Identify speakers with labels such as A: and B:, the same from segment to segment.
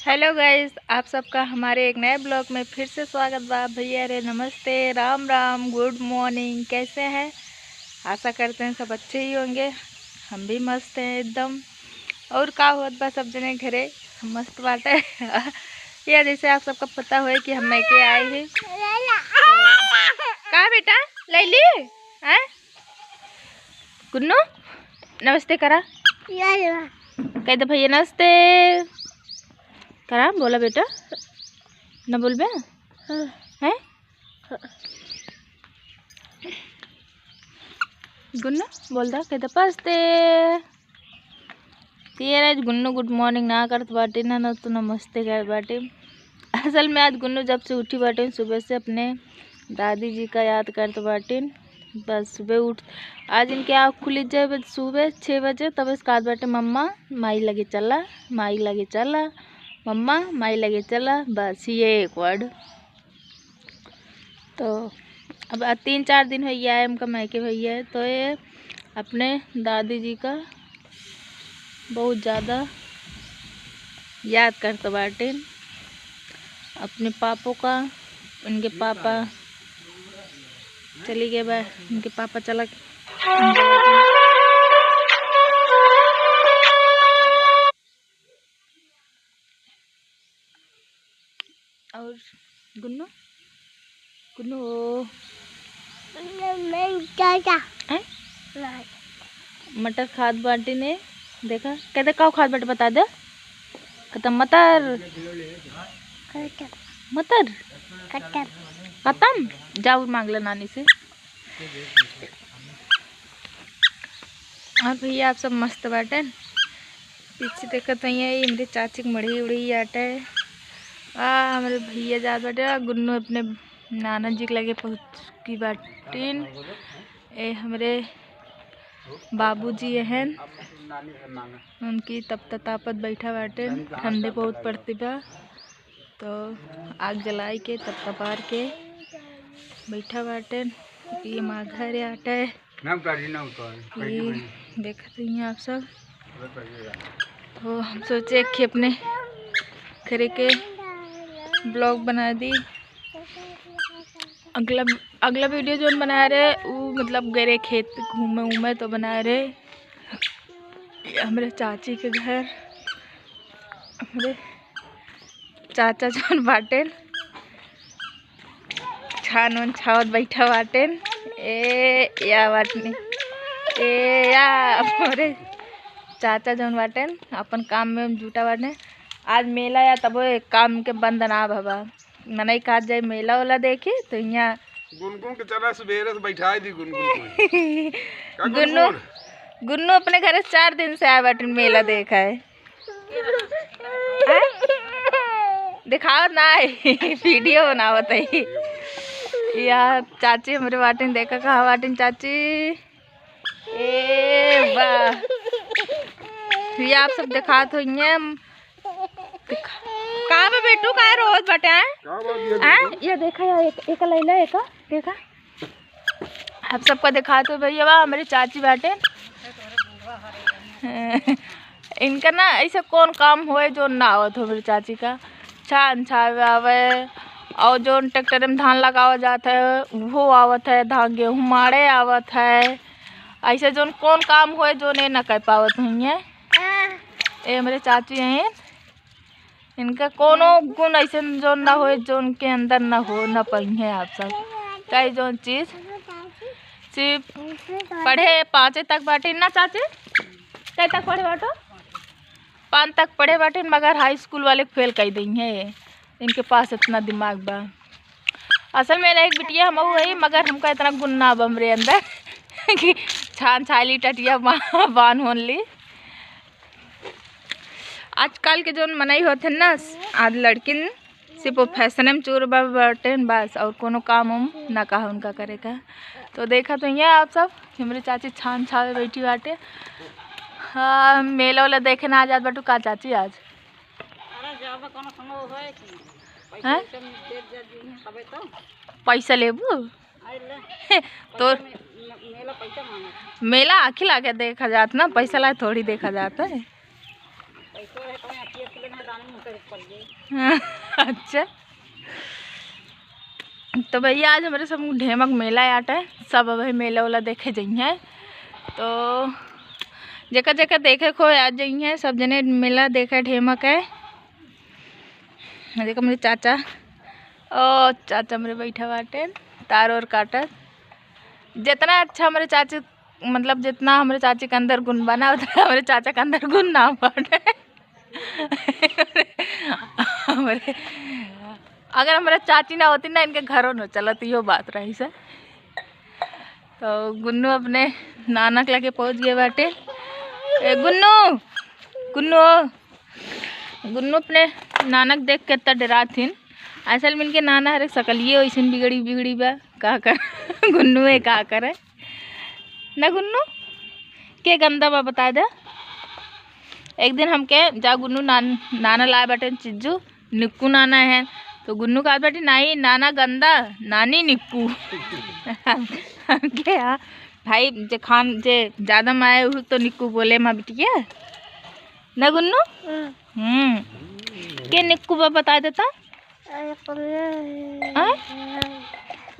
A: Hello guys, आप सबका हमारे एक नए ब्लॉग में फिर से स्वागत बा। भैया रे नमस्ते, राम राम, गुड मॉर्निंग। कैसे हैं? आशा करते हैं सब अच्छे ही होंगे। हम भी मस्त हैं एकदम। और का होत बा सब जने घरे मस्त बाटे। या जैसे आप सबका पता हो कि हम मैके आए हैं। का बेटा लैली हैं? गुन्नू नमस्ते करा, कह दे भैया नमस्ते करा। बोला बेटा न बोलबे हैं? गुन्नू बोल दा, कह दे पस्ते। तेरा गुन्नू गुड मॉर्निंग ना करत बाटे ना तो नमस्ते कर बाटे। असल में आज गुन्नू जब से उठी बाटे सुबह से अपने दादी जी का याद करत बाटे। बस सुबह उठ आज इनके आँख खुली जाए सुबह 6 बजे, तब इसका बाटे मम्मा माई लगे चला, माई लगे चला, मम्मा माई लगे चला। बस ये एक वर्ड। तो अब 3-4 दिन भैया है हमका मैके भैया है, तो ये अपने दादी जी का बहुत ज़्यादा याद करते बाटे। अपने पापों का, उनके पापा चली गए बा, उनके पापा चला और गुन्नू गुन्नू मटर खाद बाटी ने देखा, कहते काव खाद बाटी बता दे। कहता मटर मटर खत्म, जाओ मांग लो नानी से। और भैया आप सब मस्त बाटे। पीछे देखा तो ये मेरे चाची की मड़ी उड़ी आटे। हमारे भैया जात बाटे। गुन्नू अपने नाना जी के लगे पहुँच की बाटीन। ए हमारे बाबूजी हैं, उनकी तापत बैठा बाटे। ठंडे बहुत पड़ती बा, तो आग जलाई के तपार के बैठा बाटे। ये माँ घर आटे देखते हैं आप सब। तो हम सोचे कि अपने घरे के ब्लॉग बना दी। अगला वीडियो जो बना रहे वो मतलब गरे खेत घूमे तो बना रहे। हमारे चाची के घर हमारे चाचा जौन बाटे छान छावत बैठा बाटे। ए या बाटनी ए या हमारे चाचा जौन बाटे अपन काम में जुटा बाटे। आज मेला या तब काम के बंद ना भबा मनई का जाए मेला वाला देखे। तो यहाँ
B: गुनगुन के चला सवेरे से बैठा दी गुनगुन
A: गुन्नू गुन्नू अपने घर 4 दिन से आया बाटे मेला देखा है। दिखाओ ना वीडियो बनावत है। यार चाची हमारे बाटे देखा, कहा बाटे चाची। ए वाह, ये आप सब दिखा तो कहाँ पे बेटू का रोज बटे हैं? ये देखा यार, एक लैला एक देखा। आप सबका दिखा तो भैया वाह हमारी चाची बाटे। इनका ना ऐसा कौन काम होए जो ना आवत हो मेरी चाची का। छान छावे आवे, और जो ट्रैक्टर में धान लगावा जाता है वो आवत है, धान गेहूँ मारे आवत है। ऐसे जो कौन काम होए जो नहीं ना कर पावत हुई है। ये मेरे चाची हैं, इनका कोनो गुण ऐसे जो ना हो जो उनके अंदर ना हो ना पाई है। आप सब कई जो चीज़ सिर्फ पढ़े 5 तक बाटे ना चाची, कई तक पढ़े बाटो 5 तक पढ़े बाटे, मगर हाई स्कूल वाले फेल कर दी है। इनके पास इतना दिमाग बा। असल में एक बिटिया हम वही, मगर हमका इतना गुण ना बा मेरे अंदर कि छान छाली टटिया बान होन ली। आजकल के जो मनई होते ना आज लड़किन सिर्फ फैशन में चूर बाटे बस, और कोनो काम उम ना कहा उनका करे का। तो देखा तो ये आप सब हमारी चाची छान छावे बैठी बाटे। हाँ मेला वाला देखे ना आज बाटू का चाची आज पैसा लेबू तो मेला आखिर लाके देखा जाता ना, पैसा ला थोड़ी देखा जाता है। हाँ, अच्छा। तो भैया आज हमारे सब ढेमक मेला आटा है, सब अभी मेला वाला देखे जाइए। तो जगह जगह देखे खो आज जाइए, सब जने मेला देखे ढेमक है। देखो मेरे चाचा, ओ चाचा मेरे बैठा बाटे तार और काटत। जितना अच्छा हमारे चाची, मतलब जितना हमारे चाची के अंदर गुण बना उतना हमारे चाचा के अंदर गुण ना बाटे। हमारे अगर हमारे चाची ना होती ना, इनके घरों न चलती यो बात रही से। तो गुन्नू अपने नाना के लगे पहुंच गए बाटे। गुन्नू गुन्नू गुन्नू अपने नानक देख के इतना डरा थी। असल में इनके नाना हर एक सकलिए वैसे बिगड़ी बिगड़ी बा का कर। गुन्नू है का करे ना गुन्नू के गंदा बा बता दे। एक दिन हम के जा गुन्नू नाना लाए बैठे चिज्जू निक्कू नाना है, तो गुन्नू कहा बैठे नहीं नाना गंदा नानी निक्कू। क्या भाई जे खान जे ज़्यादा माए हुए तो निक्कू बोले माँ बिटिया ना गुन्नू। के निक्कू बा बता देता।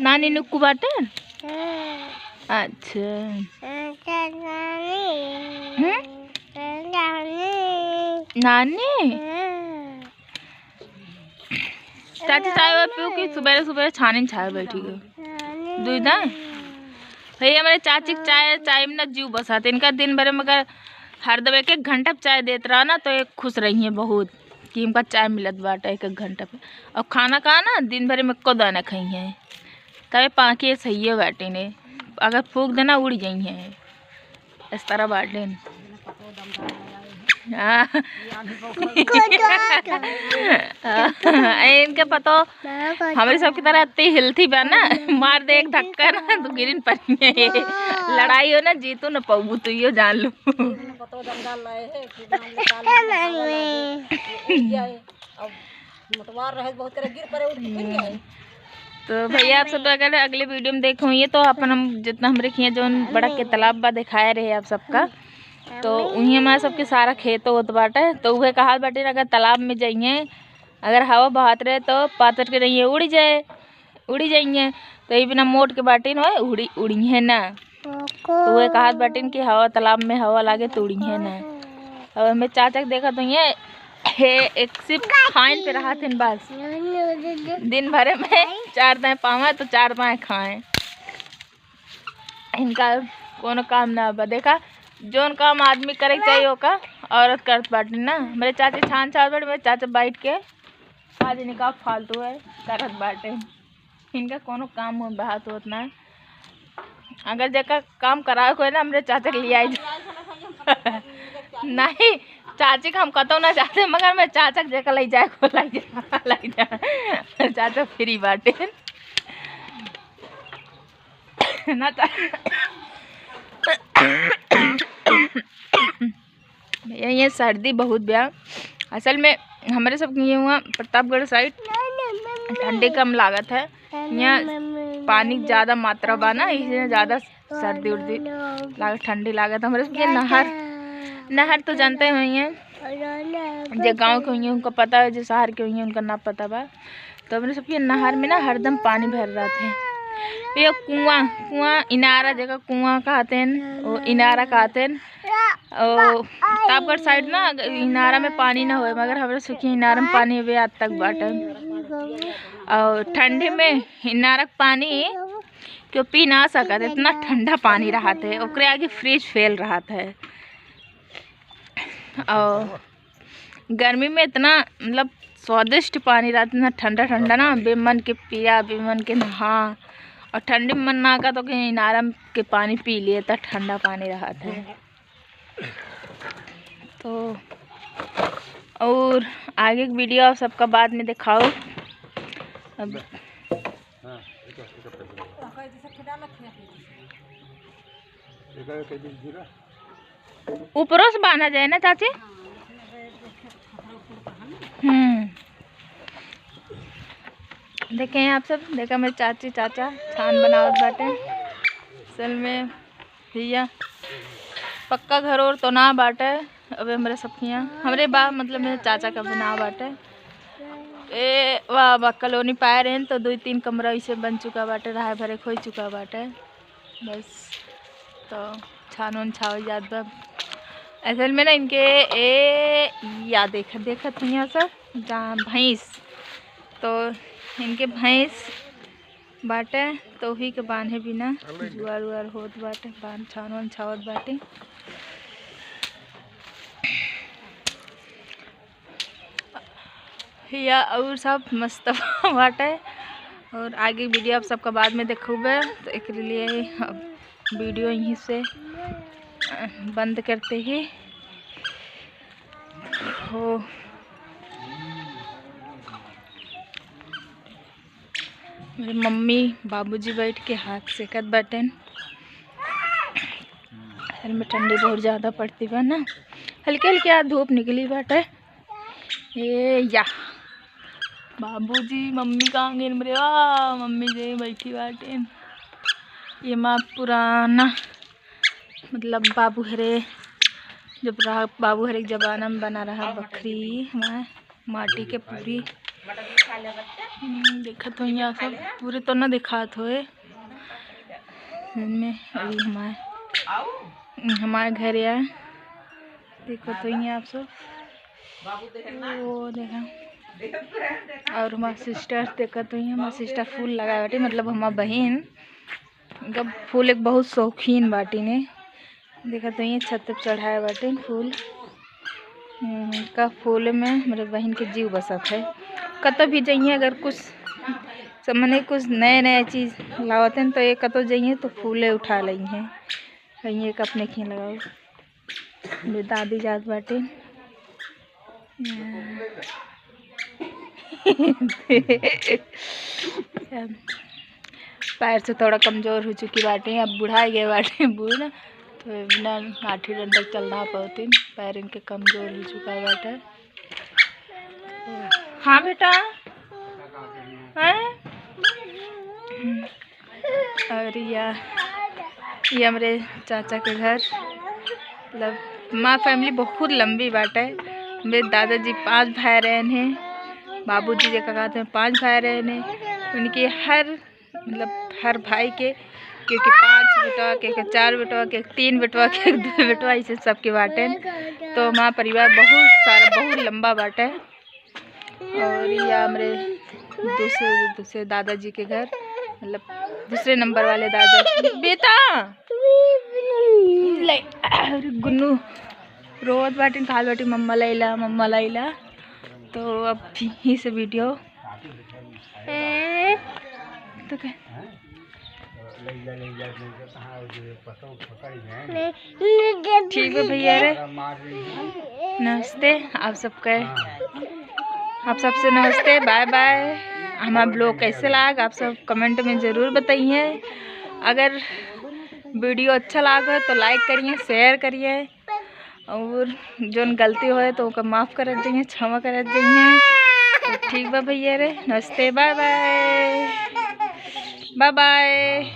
A: नानी निक्कू बाटे। अच्छा नानी चाची चाय वाय पियो कि सुबह सुबह छानी छाए बैठी गई दूध है भैया। हमारे चाची चाय में ना जीव बसाते इनका दिन भर में, अगर हर दबे एक घंटा चाय देते रहा ना तो एक खुश रही है बहुत कि इनका चाय मिलत बाटा एक घंटा पे। और खाना कहा ना दिन भर में को दाना खाई है तब पाँकी सही है बाटे ने, अगर फूक देना उड़ जाई है इस तरह बाटे। इनके पता हमारे सब की तरह इतनी हिलती बा ना, मार दे एक धक्का ना तो गिरिन पर लड़ाई हो ना जीतो ना पबू तो यो जान लो। तो भैया आप सब अगर अगले वीडियो में देखो ये तो अपन हम जितना हम रखिए जो बड़ा के तालाब बा दिखाए रहे आप सबका, तो उन्हीं हमारे सबके सारा खेत होत बाटे। तो वह कहा बाटे अगर तालाब में जाइए अगर हवा बहात रहे तो पातर के रहिए उड़ी जाइए। तो ये बिना मोट के बाटिन हो उड़ी है ना। तो वह कहा बाटिन कि हवा तालाब में हवा लागे तो उड़ी है ना। और हमें चाचा देखा तो ये एक सिर्फ खाइन पे रहा थे बस, दिन भरे में 4 दाएँ पावे तो 4 दाएँ खाएं। इनका कोनो काम ना बा। देखा जोन काम आदमी करे चाहिए ओका औरत करत बाटे ना। मेरे चाची छान छान बाटे, मेरे चाचा बैठ के आज निकाह फालतू है करत बाटे। इनका कोनो काम हो बात होत ना। अगर जका काम कराए को है ना हमरे चाचा के लिए आई नहीं चाची का हम कतो ना चाहते मगर मैं चाचा के जका ले जाए को लाई जा चाचा फ्री बाटे ना। भैया ये सर्दी बहुत ब्याह असल में हमारे सब ये हुआ प्रतापगढ़ साइड ठंडी कम लागत है, यहाँ पानी ज़्यादा मात्रा बाना इसलिए ज़्यादा सर्दी उर्दी लागत ठंडी लागत। हमारे सब ये नहर तो जानते हुए हैं जो गांव के हुई उनको पता है, जो शहर के हुई हैं उनका ना पता बा। तो हमारे सब ये नहर में ना हरदम पानी भर रहा थे। ये कुआं इनारा जगह कुआं कहते हैं वो इनारा कहते हैं। और प्रतापगढ़ साइड ना इनारा में पानी ना होए मगर हमारे सुखी इनारा में पानी हुए आज तक बाटे। और ठंडे में इनारा पानी क्यों पी ना सकते इतना ठंडा पानी रहा थे, ओकरे आगे फ्रिज फेल रहा था। और गर्मी में इतना मतलब स्वादिष्ट पानी रहा था, ठंडा ठंडा ना बेमन के पिया बेमन के नहा। और ठंडी में मन ना का तो कहीं इनारा के पानी पी लिए तो ठंडा पानी रहा था। तो और आगे की वीडियो आप सबका बाद में दिखाओ। अब ऊपरों से बांधा जाए ना चाची। देखें आप सब, देखा मेरे चाची चाचा छान बनावत बाटे। असल में भैया पक्का घर और तो ना बाटे, अब हमारे सबकियाँ हमरे बा मतलब मेरे चाचा का बना बाटे। ए वाह कॉलोनी पाए रहे तो 2-3 कमरा इसे बन चुका बाटे, रहा भरे खोई चुका बाटे बस। तो छान छाव याद बा असल में ना इनके या देखत यहाँ सब जहाँ भैंस, तो इनके भैंस बाटे तो वही के बांधे बिना जुआर उआर होत बाटे, बांध छान छावत बाटे। या और सब मस्त बाटे। और आगे वीडियो आप सबका बाद में देखूबे, तो एक लिए अब वीडियो यहीं से बंद करते ही हो। मेरी मम्मी बाबूजी बैठ के हाथ सेकत बाटे। घर में ठंडी बहुत ज़्यादा पड़ती बा ना, हल्के हल्के धूप निकली बाटे। ये या बाबूजी मम्मी कहाँ गए मेरे? वाह मम्मी जी बैठी बाटे। ये माँ पुराना मतलब बाबू हरे जब रहा, बाबू हरे जमाना में बना रहा बकरी हमारे माटी के पूरी देखत हो। यहाँ सब पूरे तो ना दिखात होए में। अभी हमारे घर या देखो तो यहाँ आप सब वो देखा। और हमारे सिस्टर देखा तो हमारे सिस्टर फूल लगाए बाटी, मतलब हमारा बहन जब फूल एक बहुत शौकीन बाटी ने देखा तो ये छत पर चढ़ाए बाटी फूल का। फूल में मेरे बहन के जीव बसत है। कतो भी जाइए अगर कुछ मने कुछ नए चीज़ लावत हैं तो ये कतो जाइए तो फूले उठा ली हैं, कहीं एक अपने खी लगाओ। मेरी दादी जात बाटे पैर से थोड़ा कमज़ोर हो चुकी बाटे, अब बुढ़ा गए बाटे बूढ़, तो बिना लाठी डंडा चलना पाती, पैर इनके कमज़ोर हो चुका बाटे। हाँ बेटा हैं। और ये हमारे चाचा के घर, मतलब माँ फैमिली बहुत लंबी बाटे। मेरे दादाजी 5 भाई रहन हैं, बाबूजी जी का कहते हैं 5 भाई रहन हैं। उनके हर भाई के 5 बेटवा के 4 बेटवा के 3 बेटवा के 2 बेटवा इसे सबके बाटे। तो हमारा परिवार बहुत लंबा बाटे। और यह हमारे दूसरे दादाजी के घर, मतलब दूसरे नंबर वाले दादा बेटा गुन्नू रोज बाटी खाल बाटी मम्मा लैला। तो अब यहीं से वीडियो तो ठीक है भैया रे, नमस्ते आप सबसे नमस्ते, बाय बाय। हमारा ब्लॉग कैसे लगा आप सब कमेंट में ज़रूर बताइए। अगर वीडियो अच्छा लगा तो लाइक करिए, शेयर करिए, और जो गलती हो तो ओका माफ़ कर दीजिए, क्षमा कर दीजिए। तो ठीक बा भैया रे, नमस्ते, बाय बाय।